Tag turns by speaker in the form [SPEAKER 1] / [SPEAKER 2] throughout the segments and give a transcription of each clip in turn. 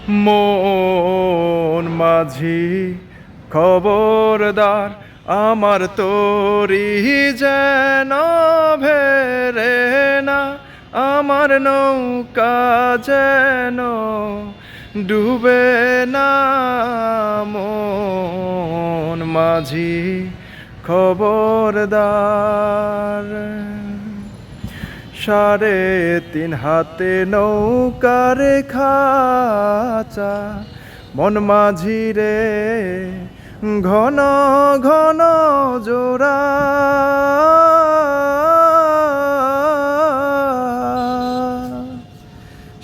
[SPEAKER 1] মন মাঝি খবরদার, আমার তরি যেন ভেরে না, আমার নৌকা যেন ডুবে না। মন মাঝি খবরদার। 3.5 হাতে নৌকার খাঁচা, মন মাঝি রে ঘন ঘন জোড়া।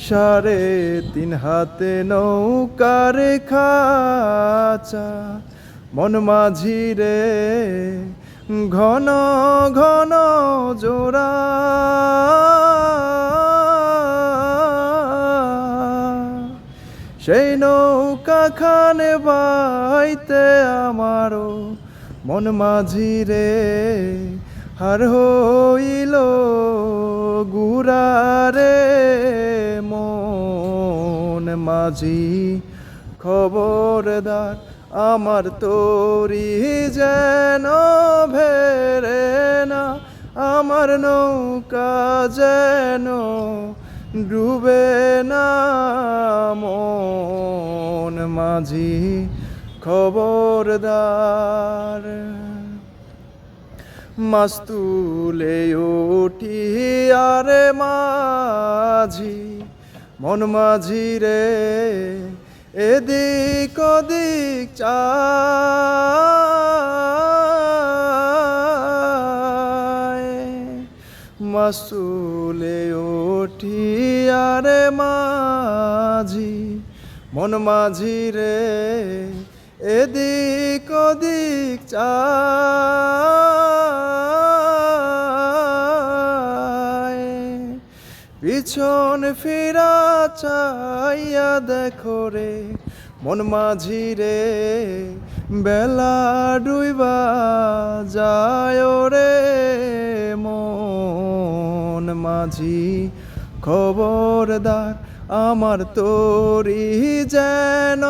[SPEAKER 1] 3.5 হাতে নৌকার খাঁচা, মন মাঝি রে ঘন ঘন জোড়া। সেই নৌকা খানে বাইতে আমারও মন মাঝি রে হার হইল গুড়ারে। মন মাঝি খবরদার, আমার তরি যেন ভেরে না, আমার নৌকা যেন ডুবে না। মন মাঝি খবরদার। মাছ তুলে উঠি আরে মাঝি, মন মাঝি রে এদিক ওদিক চায়। মাছ তুলে উঠি আরে মাঝি, মন মাঝি রে এদিক ওদিক চায়। পিছন ফিরা চাইয়া দেখো রে মন মাঝি রে, বেলা ডুইবা যায় রে। মন মাঝি খবরদার, আমার তরি যেন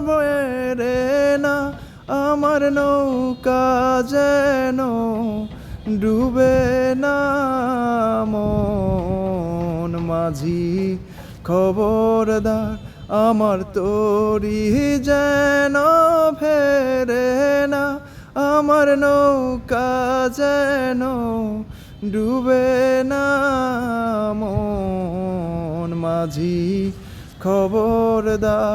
[SPEAKER 1] বেরে না, আমার নৌকা যেন ডুবে না। মন মাঝি খবরদার, আমার তরি যেন ফেরে না, আমার নৌকা যেন ডুবে না। মন মাঝি খবরদার।